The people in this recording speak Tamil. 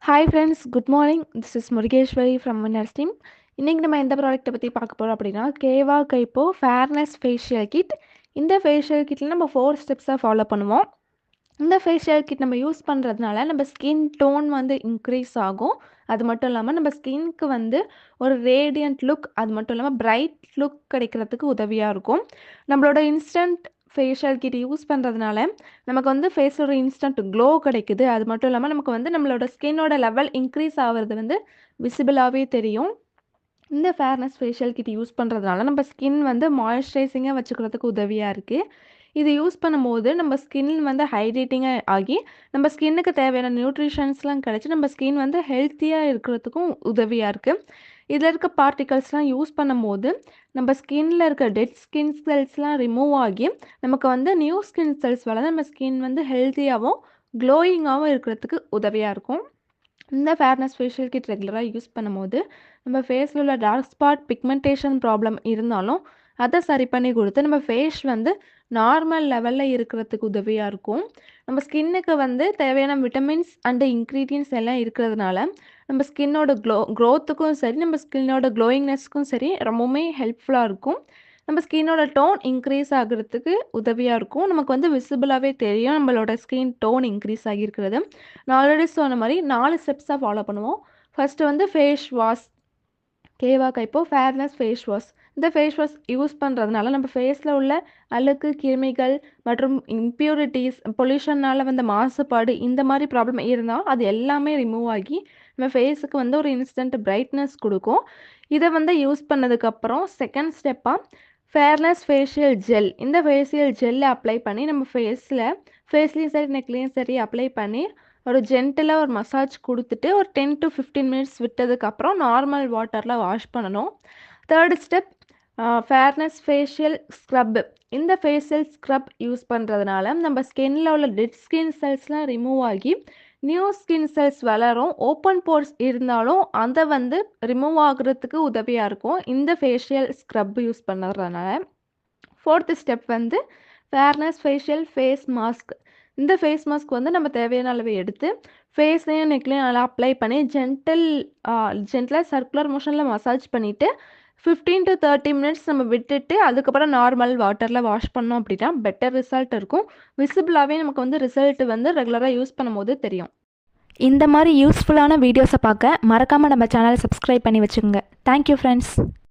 Hi friends, good morning. This is Murigeshwari from Winners Team. இன்னைக்கு நம்ம எந்த ப்ராடக்ட்டை பற்றி பார்க்க போகிறோம் அப்படின்னா கேவா கைப்போ ஃபேர்னஸ் ஃபேஷியல் கிட். இந்த ஃபேஷியல் கிட்டில் நம்ம 4 ஸ்டெப்ஸாக ஃபாலோ பண்ணுவோம். இந்த ஃபேஷியல் கிட் நம்ம யூஸ் பண்ணுறதுனால நம்ம ஸ்கின் டோன் வந்து இன்க்ரீஸ் ஆகும். அது மட்டும் இல்லாமல் நம்ம ஸ்கின்க்கு வந்து ஒரு ரேடியன்ட் லுக், அது மட்டும் இல்லாமல் பிரைட் லுக் கிடைக்கிறதுக்கு உதவியாக இருக்கும். நம்மளோட இன்ஸ்டன்ட் ஃபேஷியல் கிட் யூஸ் பண்ணுறதுனால நமக்கு வந்து ஃபேஸில் ஒரு இன்ஸ்டன்ட் க்ளோ கிடைக்குது. அது மட்டும் இல்லாமல் நமக்கு வந்து நம்மளோட ஸ்கின்னோட லெவல் இன்க்ரீஸ் ஆகிறது வந்து விசிபிளாகவே தெரியும். இந்த ஃபேர்னஸ் ஃபேஷியல் கிட் யூஸ் பண்ணுறதுனால நம்ம ஸ்கின் வந்து மாய்ஸ்சரைசிங்காக வச்சுக்கிறதுக்கு உதவியாக இருக்குது. இது யூஸ் பண்ணும்போது நம்ம ஸ்கின் வந்து ஹைட்ரேட்டிங்காக ஆகி நம்ம ஸ்கின்னுக்கு தேவையான நியூட்ரிஷன்ஸ்லாம் கிடச்சி நம்ம ஸ்கின் வந்து ஹெல்த்தியாக இருக்கிறதுக்கும் உதவியாக இருக்குது. இதில் இருக்க பார்ட்டிகல்ஸ்லாம் யூஸ் பண்ணும்போது நம்ம ஸ்கின்னில் இருக்க டெட் ஸ்கின் செல்ஸ்லாம் ரிமூவ் ஆகி நமக்கு வந்து நியூ ஸ்கின் செல்ஸ் வளர்ந்து நம்ம ஸ்கின் வந்து ஹெல்த்தியாகவும் க்ளோயிங்காகவும் இருக்கிறதுக்கு உதவியாக இருக்கும். இந்த ஃபேர்னஸ் ஃபேஷியல் கிட் ரெகுலராக யூஸ் பண்ணும்போது நம்ம ஃபேஸில் உள்ள டார்க் ஸ்பாட் பிக்மெண்டேஷன் ப்ராப்ளம் இருந்தாலும் அதை சரி பண்ணி கொடுத்து நம்ம ஃபேஸ் வந்து நார்மல் லெவலில் இருக்கிறதுக்கு உதவியாக இருக்கும். நம்ம ஸ்கின்னுக்கு வந்து தேவையான விட்டமின்ஸ் அண்டு இன்க்ரீடியன்ஸ் எல்லாம் இருக்கிறதுனால நம்ம ஸ்கின்னோட க்ரோத்துக்கும் சரி நம்ம ஸ்கின்னோட க்ளோயிங்னஸ்க்கும் சரி ரொம்பவுமே ஹெல்ப்ஃபுல்லாக இருக்கும். நம்ம ஸ்கின்னோட டோன் இன்க்ரீஸ் ஆகிறதுக்கு உதவியாக இருக்கும். நமக்கு வந்து விசிபிளாகவே தெரியும் நம்மளோட ஸ்கின் டோன் இன்க்ரீஸ் ஆகியிருக்கிறது. நான் ஆல்ரெடி சொன்ன மாதிரி 4 ஸ்டெப்ஸாக ஃபாலோ பண்ணுவோம். ஃபஸ்ட்டு வந்து ஃபேஸ் வாஷ், கேவா கைப்போ ஃபேர்னஸ் ஃபேஸ் வாஷ். இந்த ஃபேஸ் வாஷ் யூஸ் பண்ணுறதுனால நம்ம ஃபேஸில் உள்ள அழுக்கு, கிருமிகள் மற்றும் இம்ப்யூரிட்டிஸ், பொல்யூஷனால் வந்த மாசுபாடு இந்த மாதிரி ப்ராப்ளம் இருந்தால் அது எல்லாமே ரிமூவ் ஆகி நம்ம ஃபேஸுக்கு வந்து ஒரு இன்ஸ்டன்ட் பிரைட்னஸ் கொடுக்கும். இதை வந்து யூஸ் பண்ணதுக்கப்புறம் செகண்ட் ஸ்டெப்பாக ஃபேர்னஸ் ஃபேஷியல் ஜெல். இந்த ஃபேஷியல் ஜெல்லை அப்ளை பண்ணி நம்ம ஃபேஸ்லேயும் சரி நெக்லேயும் சரி அப்ளை பண்ணி ஒரு ஜென்டிலாக ஒரு மசாஜ் கொடுத்துட்டு ஒரு 10 to 15 மினிட்ஸ் விட்டதுக்கப்புறம் நார்மல் வாட்டரில் வாஷ் பண்ணணும். Third step fairness facial scrub. இந்த ஃபேஷியல் ஸ்க்ரப் யூஸ் பண்ணுறதுனால நம்ம ஸ்கின்னில் உள்ள டெட் ஸ்கின் செல்ஸ்லாம் ரிமூவ் ஆகி நியூ ஸ்கின் செல்ஸ் வளரும். ஓப்பன் போர்ஸ் இருந்தாலும் அதை வந்து ரிமூவ் ஆகுறதுக்கு உதவியாக இருக்கும் இந்த ஃபேஷியல் ஸ்க்ரப் யூஸ் பண்ணுறதுனால. ஃபோர்த்து ஸ்டெப் வந்து ஃபேர்னஸ் ஃபேஷியல் ஃபேஸ் மாஸ்க். இந்த ஃபேஸ் மாஸ்க் வந்து நம்ம தேவையான அளவு எடுத்து ஃபேஸ்லேயும் நெக்லையும் நல்லா அப்ளை பண்ணி ஜென்டலாக சர்க்குலர் மோஷனில் மசாஜ் பண்ணிவிட்டு 15 to 30 மினிட்ஸ் நம்ம விட்டுட்டு அதுக்கப்புறம் நார்மல் வாட்டரில் வாஷ் பண்ணோம் அப்படின்னா பெட்டர் ரிசல்ட் இருக்கும். விசிபிளாகவே நமக்கு வந்து ரிசல்ட் வந்து ரெகுலராக யூஸ் பண்ணும்போது தெரியும். இந்த மாதிரி யூஸ்ஃபுல்லான வீடியோஸை பார்க்க மறக்காமல் நம்ம சேனலை சப்ஸ்கிரைப் பண்ணி வச்சுக்கோங்க. Thank you friends.